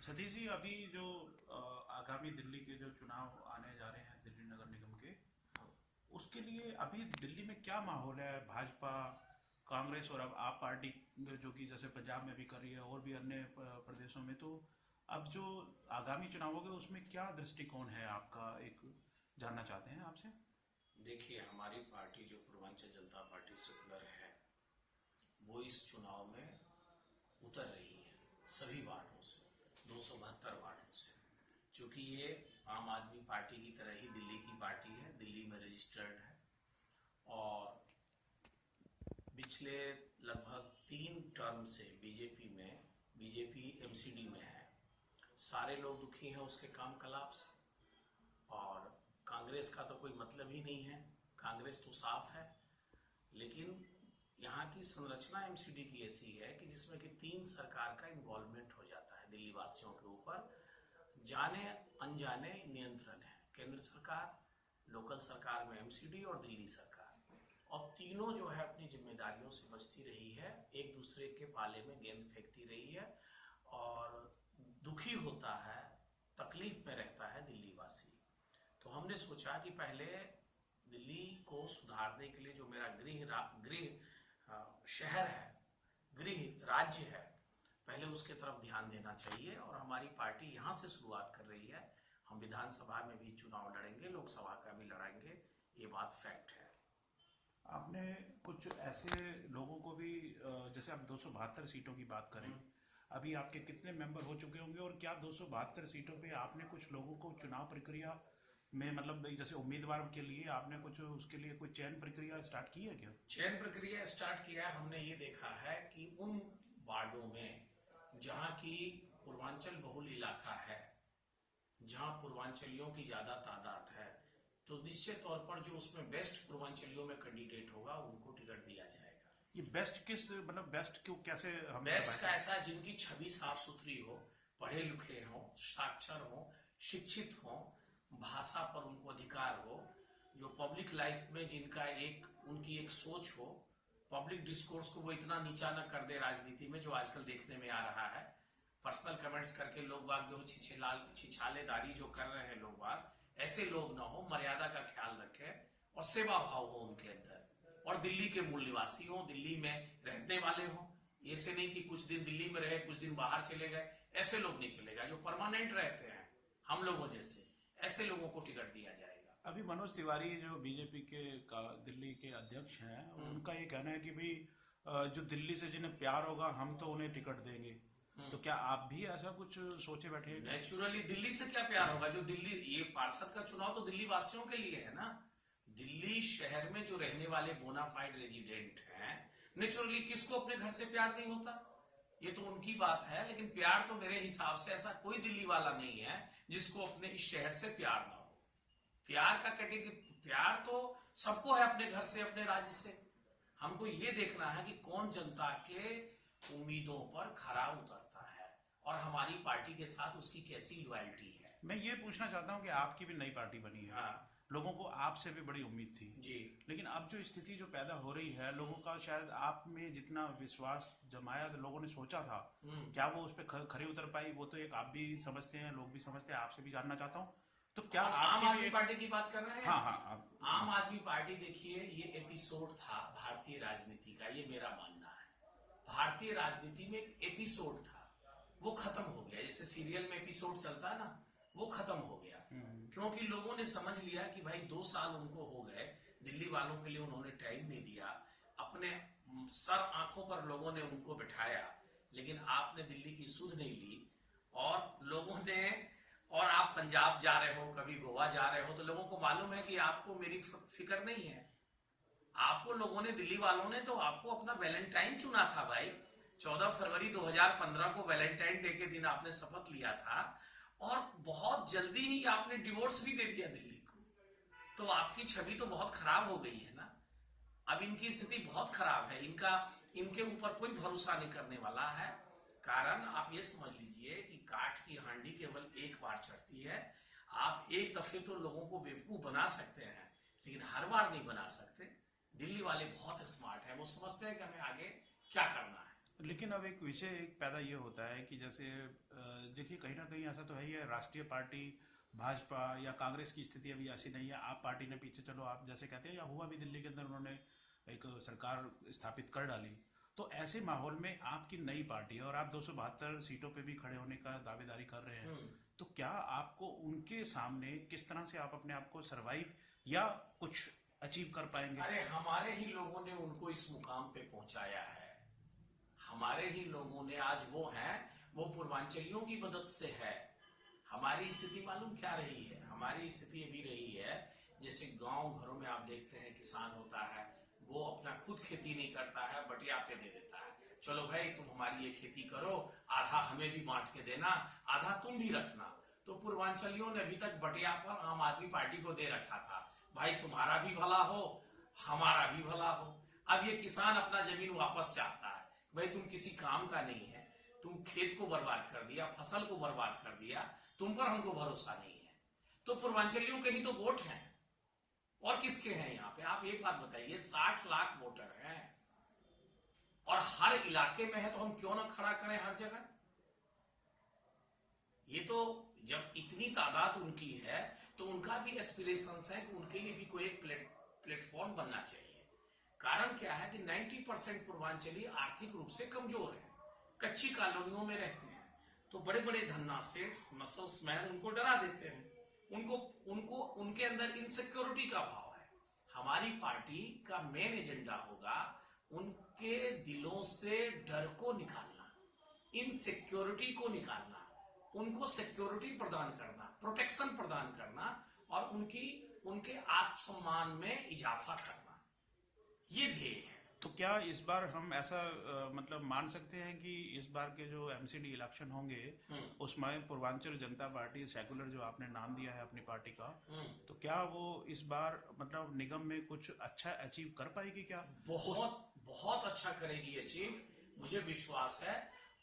सतीश जी, अभी जो आगामी दिल्ली के जो चुनाव आने जा रहे हैं दिल्ली नगर निगम के, उसके लिए अभी दिल्ली में क्या माहौल है? भाजपा, कांग्रेस और अब आप पार्टी जो कि जैसे पंजाब में भी कर रही है और भी अन्य प्रदेशों में, तो अब जो आगामी चुनाव होंगे उसमें क्या दृष्टिकोण है आपका, एक जानना चाहते हैं आपसे। देखिए, हमारी पार्टी जो पूर्वांचल जनता पार्टी सेकुलर है, वो इस चुनाव में उतर रही है सभी वार्डों से, 272 वार्डों से। क्योंकि ये आम आदमी पार्टी की तरह ही दिल्ली की पार्टी है, दिल्ली में रजिस्टर्ड है। और पिछले लगभग 3 टर्म से बीजेपी एमसीडी में है। सारे लोग दुखी हैं उसके काम कलाप से। और कांग्रेस का तो कोई मतलब ही नहीं है, कांग्रेस तो साफ है। लेकिन यहाँ की संरचना एमसीडी की ऐसी है कि जिसमें कि 3 सरकार का इन्वॉल्वमेंट हो जाता है दिल्ली वासियों के ऊपर। जाने अनजाने नियंत्रण है, केंद्र सरकार, लोकल सरकार में एमसीडी और दिल्ली सरकार। और तीनों जो है अपनी जिम्मेदारियों से बचती रही है, एक दूसरे के पाले में गेंद फेंकती रही है। और दुखी होता है, तकलीफ में रहता है दिल्ली वासी। तो हमने सोचा कि पहले दिल्ली को सुधारने के लिए जो मेरा गृह शहर है, गृह राज्य है, पहले उसके तरफ ध्यान देना चाहिए। और हमारी पार्टी यहाँ से शुरुआत कर रही है। हम विधानसभा में भी चुनाव लड़ेंगे, लोकसभा का भी लड़ेंगे, ये बात फैक्ट है। आपने कुछ ऐसे लोगों को भी जैसे आप 272 सीटों की बात करें, अभी आपके कितने मेंबर हो चुके होंगे और क्या 272 सीटों पे आपने कुछ लोगों को चुनाव प्रक्रिया में, मतलब जैसे उम्मीदवार के लिए आपने कुछ उसके लिए कोई चयन प्रक्रिया स्टार्ट की है क्या? चयन प्रक्रिया स्टार्ट किया है। हमने ये देखा है कि उन वार्डों में जहाँ की पूर्वांचल बहुल इलाका है, जहाँ पूर्वांचलियों की ज्यादा तादाद है, तो निश्चित तौर पर जो उसमें बेस्ट पूर्वांचलियों में कैंडिडेट होगा उनको टिकट दिया जाएगा। ये बेस्ट किस, मतलब बेस्ट क्यों, कैसे हम बेस्ट का डिफाइन? ऐसा जिनकी छवि साफ सुथरी हो, पढ़े लिखे हो, साक्षर हो, शिक्षित हो, भाषा पर उनको अधिकार हो, जो पब्लिक लाइफ में जिनका उनकी एक सोच हो, पब्लिक डिस्कोर्स को वो इतना नीचा न कर दे राजनीति में, जो आजकल देखने में आ रहा है। पर्सनल कमेंट्स करके लोग बाग जो छिछालेदारी जो कर रहे हैं लोग बाग, ऐसे लोग ना हो, मर्यादा का ख्याल रखें और सेवा भाव हो उनके अंदर। और दिल्ली के मूल निवासी हो, दिल्ली में रहने वाले हो। ऐसे नहीं कि कुछ दिन दिल्ली में रहे, कुछ दिन बाहर चले गए, ऐसे लोग नहीं चलेगा। जो परमानेंट रहते हैं हम लोगों जैसे, ऐसे लोगों को टिकट दिया जाएगा। अभी मनोज तिवारी जो बीजेपी के दिल्ली के अध्यक्ष हैं, उनका ये कहना है कि भाई जो दिल्ली से जिन्हें प्यार होगा हम तो उन्हें टिकट देंगे। तो क्या आप भी ऐसा कुछ सोचे बैठे हैं क्या? नेचुरली दिल्ली से क्या प्यार होगा? जो दिल्ली, ये पार्षद का चुनाव तो दिल्ली वासियों के लिए है ना। दिल्ली शहर में जो रहने वाले बोनाफाइड रेजिडेंट हैं, नेचुरली किसको अपने घर से प्यार नहीं होता? ये तो उनकी बात है। लेकिन प्यार तो मेरे हिसाब से ऐसा कोई दिल्ली वाला नहीं है जिसको अपने इस शहर से प्यार ना हो। प्यार का कैटेगरी, प्यार तो सबको है अपने घर से, अपने राज्य से। हमको ये देखना है कि कौन जनता के उम्मीदों पर खरा उतरता है और हमारी पार्टी के साथ उसकी कैसी लॉयल्टी है। मैं ये पूछना चाहता हूँ कि आपकी भी नई पार्टी बनी है, हाँ लोगों को आपसे भी बड़ी उम्मीद थी, जी। लेकिन अब जो स्थिति जो पैदा हो रही है, लोगों का शायद आप में जितना विश्वास जमाया तो लोगों ने सोचा था, क्या वो उस पर खरी उतर पाई? वो तो एक आप भी समझते हैं, लोग भी समझते हैं, आपसे भी जानना चाहता हूँ। तो क्या आम आपकी भी आदमी एक... पार्टी की बात कर रहे हैं। हाँ हाँ, आप... आम आदमी पार्टी, देखिए, ये एपिसोड था भारतीय राजनीति का, ये मेरा मानना है। भारतीय राजनीति में एक एपिसोड था, वो खत्म हो गया। जैसे सीरियल में एपिसोड चलता है ना, वो खत्म हो गया। क्योंकि लोगों ने समझ लिया कि भाई 2 साल उनको हो गए, दिल्ली वालों के लिए उन्होंने टाइम नहीं दिया, अपने सर आंखों पर लोगों ने उनको बिठाया, लेकिन आपने दिल्ली की सुध नहीं ली। और लोगों ने, और आप पंजाब जा रहे हो, कभी गोवा जा रहे हो, तो लोगों को मालूम है कि आपको मेरी फिक्र नहीं है। आपको लोगों ने, दिल्ली वालों ने तो आपको अपना वैलेंटाइन चुना था भाई। 14 फरवरी 2015 को वैलेंटाइन डे के दिन आपने शपथ लिया था, और बहुत जल्दी ही आपने डिवोर्स भी दे दिया दिल्ली को। तो आपकी छवि तो बहुत खराब हो गई है ना। अब इनकी स्थिति बहुत खराब है, इनके ऊपर कोई भरोसा नहीं करने वाला है। कारण आप ये समझ लीजिए कि काठ की हांडी केवल एक बार चढ़ती है। आप एक दफे तो लोगों को बेवकूफ बना सकते हैं, लेकिन हर बार नहीं बना सकते। दिल्ली वाले बहुत स्मार्ट है, वो समझते हैं कि हमें आगे क्या करना है। लेकिन अब एक विषय एक पैदा ये होता है कि जैसे देखिए कहीं ना कहीं ऐसा तो है ही है, राष्ट्रीय पार्टी भाजपा या कांग्रेस की स्थिति अभी ऐसी नहीं है। आप पार्टी ने पीछे, चलो आप जैसे कहते हैं, या हुआ भी दिल्ली के अंदर उन्होंने एक सरकार स्थापित कर डाली। तो ऐसे माहौल में आपकी नई पार्टी है और आप 272 सीटों पे भी खड़े होने का दावेदारी कर रहे हैं, तो क्या आपको उनके सामने किस तरह से आप अपने आप को सरवाइव या कुछ अचीव कर पाएंगे? अरे हमारे ही लोगों ने उनको इस मुकाम पे पहुंचाया है। हमारे ही लोगों ने, आज वो हैं, वो पूर्वांचलियों की मदद से है। हमारी स्थिति मालूम क्या रही है? हमारी स्थिति अभी रही है, जैसे गांव घरों में आप देखते हैं किसान होता है, वो अपना खुद खेती नहीं करता है, बटिया पे दे देता है, चलो भाई तुम हमारी ये खेती करो, आधा हमें भी बांट के देना, आधा तुम भी रखना। तो पूर्वांचलियों ने अभी तक बटिया पर आम आदमी पार्टी को दे रखा था, भाई तुम्हारा भी भला हो हमारा भी भला हो। अब ये किसान अपना जमीन वापस चाहता है, भाई तुम किसी काम का नहीं है, तुम खेत को बर्बाद कर दिया, फसल को बर्बाद कर दिया, तुम पर हमको भरोसा नहीं है। तो पूर्वांचलियों के ही तो वोट हैं, और किसके हैं यहाँ पे? आप एक बात बताइए, 60 लाख वोटर हैं और हर इलाके में है, तो हम क्यों ना खड़ा करें हर जगह? ये तो जब इतनी तादाद उनकी है तो उनका भी एस्पिरेशंस है कि उनके लिए भी कोई एक प्लेटफॉर्म बनना चाहिए। कारण क्या है कि 90% पूर्वांचली आर्थिक रूप से कमजोर है, कच्ची कॉलोनियों में रहते हैं, तो बड़े बड़े धन्ना सेट्स, मसल्समैन उनको डरा देते हैं, उनको उनको उनके अंदर इनसिक्योरिटी का भाव है। हमारी पार्टी का मेन एजेंडा होगा उनके दिलों से डर को निकालना, इनसिक्योरिटी को निकालना, उनको सिक्योरिटी प्रदान करना, प्रोटेक्शन प्रदान करना, और उनके आत्मसम्मान में इजाफा करना, ये ध्येय है। तो क्या इस बार हम ऐसा मतलब मान सकते हैं कि इस बार के जो एमसीडी इलेक्शन होंगे उसमें पूर्वांचल जनता पार्टी सेकुलर, जो आपने नाम दिया है अपनी पार्टी का, तो क्या वो इस बार मतलब निगम में कुछ अच्छा अचीव कर पाएगी? क्या बहुत बहुत अच्छा करेगी अचीव, मुझे विश्वास है।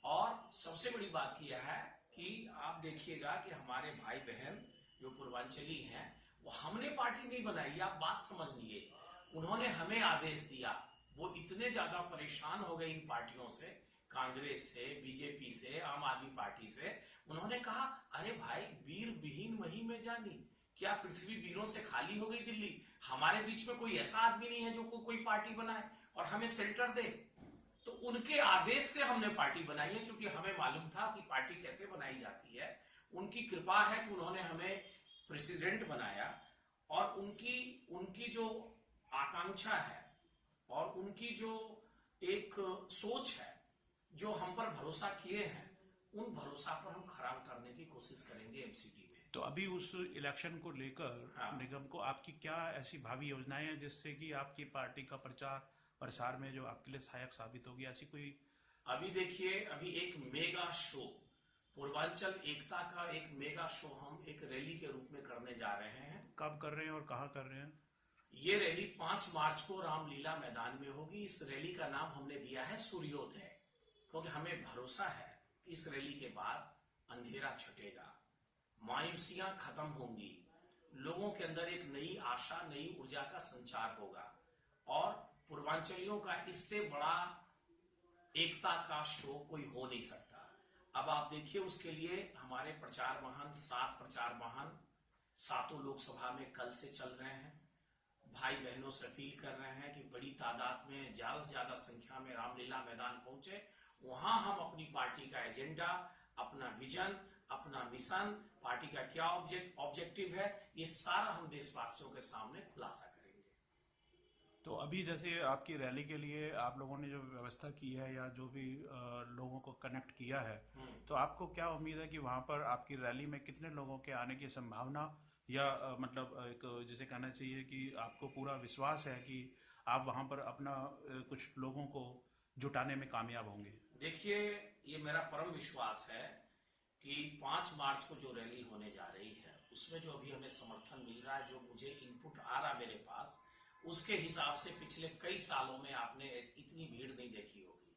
और सबसे बड़ी बात यह है कि आप देखिएगा कि हमारे भाई बहन जो पूर्वांचली हैं, वो हमने पार्टी नहीं बनाई, आप बात समझ लिए, उन्होंने हमें आदेश दिया। वो इतने ज्यादा परेशान हो गए इन पार्टियों से, कांग्रेस से, बीजेपी से, आम आदमी पार्टी से, उन्होंने कहा अरे भाई वीर विहीन मही में जानी, क्या पृथ्वी वीरों से खाली हो गई दिल्ली? हमारे बीच में कोई ऐसा आदमी नहीं है जो कोई पार्टी बनाए और हमें सेल्टर दे। तो उनके आदेश से हमने पार्टी बनाई है, क्योंकि हमें मालूम था कि पार्टी कैसे बनाई जाती है। उनकी कृपा है कि उन्होंने हमें प्रेसिडेंट बनाया, और उनकी उनकी जो आकांक्षा है और उनकी जो एक सोच है, जो हम पर भरोसा किए हैं, उन भरोसा पर हम खरा उतरने की कोशिश करेंगे एमसीडी में। तो अभी उस इलेक्शन को लेकर हाँ। निगम को आपकी क्या ऐसी भावी योजनाएं हैं जिससे कि आपकी पार्टी का प्रचार प्रसार में जो आपके लिए सहायक साबित होगी, ऐसी कोई? अभी देखिए, अभी एक मेगा शो, पूर्वांचल एकता का एक मेगा शो हम एक रैली के रूप में करने जा रहे हैं। कब कर रहे हैं और कहाँ कर रहे हैं? ये रैली 5 मार्च को रामलीला मैदान में होगी। इस रैली का नाम हमने दिया है सूर्योदय, क्योंकि हमें भरोसा है कि इस रैली के बाद अंधेरा छटेगा, मायूसियां खत्म होंगी, लोगों के अंदर एक नई आशा, नई ऊर्जा का संचार होगा, और पूर्वांचलियों का इससे बड़ा एकता का शो कोई हो नहीं सकता। अब आप देखिए, उसके लिए हमारे प्रचार वाहन, 7 प्रचार वाहन 7 लोकसभा में कल से चल रहे हैं। भाई बहनों से अपील कर रहे हैं कि बड़ी तादाद में, ज्यादा से ज्यादा संख्या में रामलीला मैदान पहुंचे। वहां हम अपनी पार्टी का एजेंडा, अपना विजन, अपना मिशन, पार्टी का क्या ऑब्जेक्टिव है, ये सारा हम देशवासियों के सामने खुलासा करेंगे। तो अभी जैसे आपकी रैली के लिए आप लोगों ने जो व्यवस्था की है या जो भी लोगों को कनेक्ट किया है, तो आपको क्या उम्मीद है कि वहाँ पर आपकी रैली में कितने लोगों के आने की संभावना, या मतलब एक जिसे कहना चाहिए कि आपको पूरा विश्वास है कि आप वहाँ पर अपना कुछ लोगों को जुटाने में कामयाब होंगे? देखिए, ये मेरा परम विश्वास है कि 5 मार्च को जो रैली होने जा रही है, उसमें जो अभी हमें समर्थन मिल रहा है, जो मुझे इनपुट आ रहा है मेरे पास, उसके हिसाब से पिछले कई सालों में आपने इतनी भीड़ नहीं देखी होगी।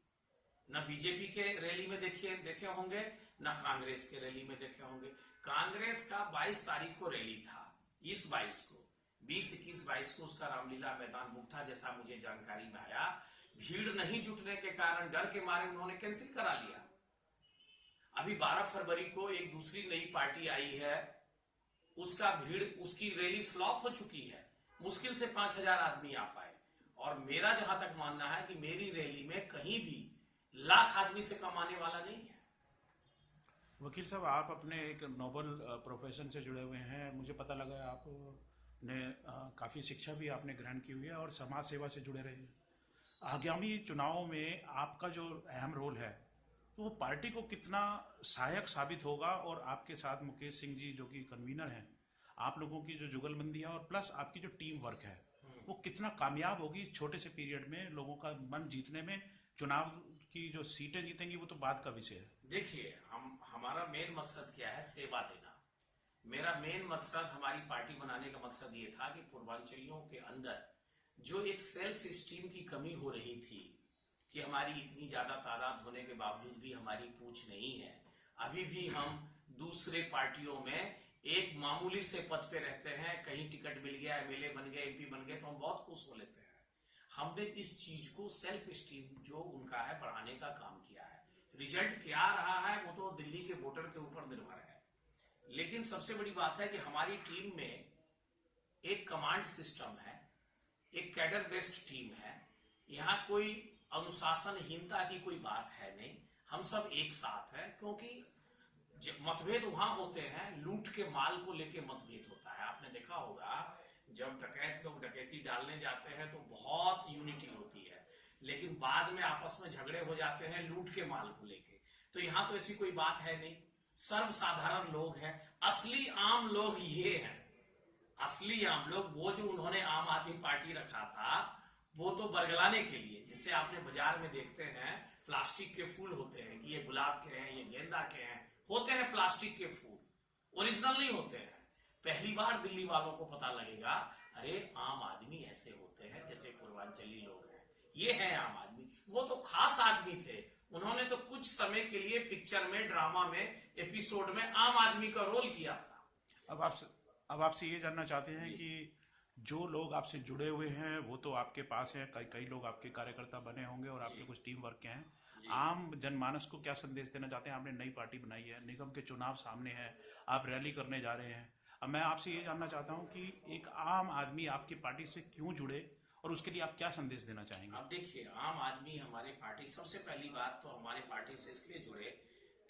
न बीजेपी के रैली में देखे होंगे, न कांग्रेस के रैली में देखे होंगे। कांग्रेस का 22 तारीख को रैली था, इस 22 को, 20, 21, 22 को उसका रामलीला मैदान बुक था, जैसा मुझे जानकारी में आया। भीड़ नहीं जुटने के कारण डर के मारे उन्होंने कैंसिल करा लिया। अभी 12 फरवरी को एक दूसरी नई पार्टी आई है, उसकी रैली फ्लॉप हो चुकी है, मुश्किल से 5,000 आदमी आ पाए। और मेरा जहां तक मानना है कि मेरी रैली में कहीं भी लाख आदमी से कम आने वाला नहीं है। वकील साहब, आप अपने एक नोबल प्रोफेशन से जुड़े हुए हैं। मुझे पता लगा आपने काफ़ी शिक्षा भी आपने ग्रहण की हुई है और समाज सेवा से जुड़े रहे हैं। आगामी चुनावों में आपका जो अहम रोल है तो वो पार्टी को कितना सहायक साबित होगा, और आपके साथ मुकेश सिंह जी जो कि कन्वीनर हैं, आप लोगों की जो जुगलबंदी है और प्लस आपकी जो टीम वर्क है वो कितना कामयाब होगी इस छोटे से पीरियड में लोगों का मन जीतने में। चुनाव की जो सीटें जीतेंगी वो तो बात का विषय है। देखिए, हमारा मेन मकसद क्या है? सेवा देना। मेरा मेन मकसद, हमारी पार्टी बनाने का मकसद ये था कि पूर्वांचलियों के अंदर जो एक सेल्फ स्टीम की कमी हो रही थी कि हमारी इतनी ज्यादा तादाद होने के बावजूद भी हमारी पूछ नहीं है, अभी भी हम दूसरे पार्टियों में एक मामूली से पद पे रहते हैं, कहीं टिकट मिल गया, एमएलए बन गए, एमपी बन गए तो हम बहुत खुश हो लेते हैं। हमने इस चीज को, सेल्फ स्टीम जो उनका है, बढ़ाने का काम किया है। रिजल्ट क्या रहा है वो तो दिल्ली के वोटर के ऊपर निर्भर है, लेकिन सबसे बड़ी बात है कि हमारी टीम में एक कमांड सिस्टम है, एक कैडर बेस्ड टीम है। यहाँ कोई अनुशासनहीनता की कोई बात है नहीं, हम सब एक साथ हैं। क्योंकि मतभेद वहां होते हैं, लूट के माल को लेके मतभेद होता है। आपने देखा होगा जब डकैत लोग डकैती डालने जाते हैं तो बहुत यूनिटी होती है, लेकिन बाद में आपस में झगड़े हो जाते हैं लूट के माल को लेके। तो यहाँ तो ऐसी कोई बात है नहीं, सर्वसाधारण लोग हैं। असली आम लोग ये हैं, असली आम लोग। वो जो उन्होंने आम आदमी पार्टी रखा था वो तो बरगलाने के लिए, जिसे आपने बाजार में देखते हैं प्लास्टिक के फूल होते हैं कि ये गुलाब के हैं, ये गेंदा के हैं, होते हैं प्लास्टिक के फूल, ओरिजिनल नहीं होते हैं। पहली बार दिल्ली वालों को पता लगेगा, अरे आम आदमी ऐसे होते हैं जैसे पूर्वांचली लोग हैं, ये है आम आदमी। वो तो खास आदमी थे, उन्होंने तो कुछ समय के लिए पिक्चर में, ड्रामा में, एपिसोड में आम आदमी का रोल किया था। अब आपसे ये जानना चाहते हैं कि जो लोग आपसे जुड़े हुए हैं वो तो आपके पास हैं, कई लोग आपके कार्यकर्ता बने होंगे और आपके कुछ टीम वर्क के हैं। आम जनमानस को क्या संदेश देना चाहते हैं? आपने नई पार्टी बनाई है, निगम के चुनाव सामने है, आप रैली करने जा रहे हैं। अब मैं आपसे ये जानना चाहता हूँ कि एक आम आदमी आपकी पार्टी से क्यों जुड़े और उसके लिए आप क्या संदेश देना चाहेंगे? अब देखिए, आम आदमी हमारे पार्टी, सबसे पहली बात तो हमारे पार्टी से इसलिए जुड़े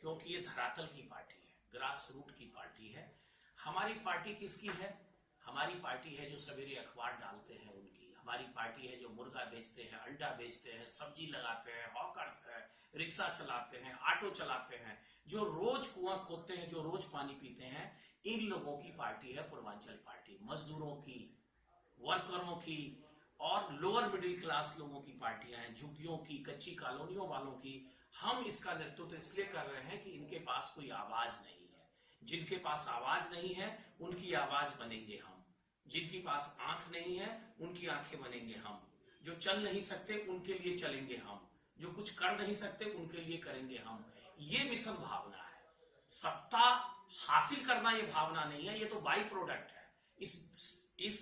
क्योंकि ये धरातल की पार्टी है, ग्रास रूट की पार्टी है। हमारी पार्टी किसकी है? हमारी पार्टी है जो सवेरे अखबार डालते हैं उनकी। हमारी पार्टी है जो मुर्गा बेचते हैं, अंडा बेचते हैं, सब्जी लगाते हैं, हॉकर्स है, रिक्शा चलाते हैं, ऑटो चलाते हैं, जो रोज कुआं खोदते हैं, जो रोज पानी पीते हैं। इन लोगों की पार्टी है पूर्वांचल पार्टी। मजदूरों की, वर्करों की और लोअर मिडिल क्लास लोगों की पार्टियां हैं, झुग्गियों की, कच्ची कॉलोनियों वालों की। हम इसका नेतृत्व इसलिए कर रहे हैं कि इनके पास कोई आवाज नहीं है। जिनके पास आवाज नहीं है उनकी आवाज बनेंगे हम। जिनके पास आंख नहीं है उनकी आंखें बनेंगे हम। जो चल नहीं सकते उनके लिए चलेंगे हम। जो कुछ कर नहीं सकते उनके लिए करेंगे हम। ये मिशन भावना है। सत्ता हासिल करना ये भावना नहीं है, ये तो बाई प्रोडक्ट है। इस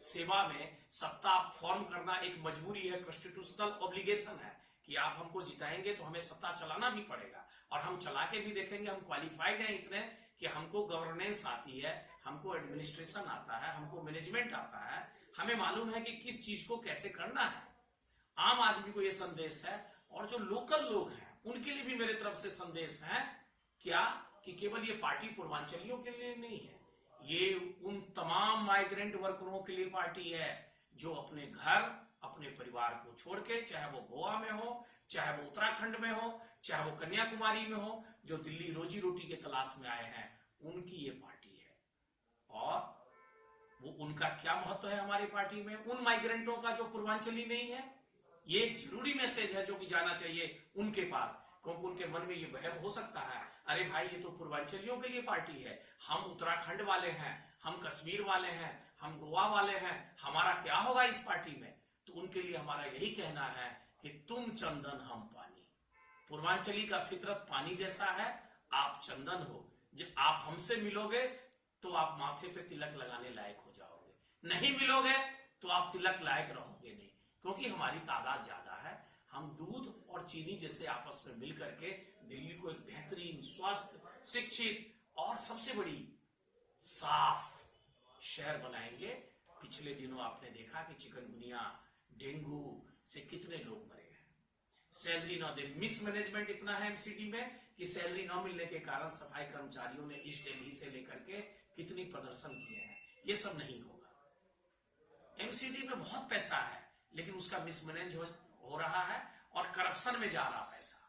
सेवा में सत्ता फॉर्म करना एक मजबूरी है, कॉन्स्टिट्यूशनल ऑब्लिगेशन है कि आप हमको जिताएंगे तो हमें सत्ता चलाना भी पड़ेगा। और हम चला के भी देखेंगे। हम क्वालिफाइड हैं इतने कि हमको गवर्नेंस आती है, हमको एडमिनिस्ट्रेशन आता है, हमको मैनेजमेंट आता है, हमें मालूम है कि किस चीज को कैसे करना है। आम आदमी को यह संदेश है। और जो लोकल लोग हैं उनके लिए भी मेरे तरफ से संदेश है क्या कि केवल ये पार्टी पूर्वांचलियों के लिए नहीं है, ये उन तमाम माइग्रेंट वर्करों के लिए पार्टी है जो अपने घर, अपने परिवार को छोड़ के, चाहे वो गोवा में हो, चाहे वो उत्तराखंड में हो, चाहे वो कन्याकुमारी में हो, जो दिल्ली रोजी रोटी के तलाश में आए हैं, उनकी ये पार्टी है। और वो उनका क्या महत्व है हमारी पार्टी में, उन माइग्रेंटों का जो पूर्वांचली नहीं है। ये एक जरूरी मैसेज है जो कि जाना चाहिए उनके पास, क्योंकि उनके मन में ये वहम हो सकता है, अरे भाई ये तो पूर्वांचलियों के लिए पार्टी है, हम उत्तराखंड वाले हैं, हम कश्मीर वाले हैं, हम गोवा वाले हैं, हमारा क्या होगा इस पार्टी में। तो उनके लिए हमारा यही कहना है कि तुम चंदन हम पानी। पूर्वांचली का फितरत पानी जैसा है, आप चंदन हो। जब आप हमसे मिलोगे तो आप माथे पे तिलक लगाने लायक हो जाओगे, नहीं मिलोगे तो आप तिलक लायक रहोगे नहीं, क्योंकि हमारी तादाद ज्यादा है। हम दूध और चीनी जैसे आपस में मिल करके दिल्ली को एक बेहतरीन, स्वस्थ, शिक्षित और सबसे बड़ी साफ शहर बनाएंगे। पिछले दिनों आपने देखा कि चिकनगुनिया, डेंगू से कितने लोग मरे हैं। सैलरी न दे, मिसमैनेजमेंट इतना है एमसीडी में कि सैलरी न मिलने के कारण सफाई कर्मचारियों ने ईस्ट दिल्ली से लेकर के कितनी प्रदर्शन किए हैं। ये सब नहीं होगा। एमसीडी में बहुत पैसा है, लेकिन उसका मिसमैनेज हो रहा है और करप्शन में जा रहा पैसा।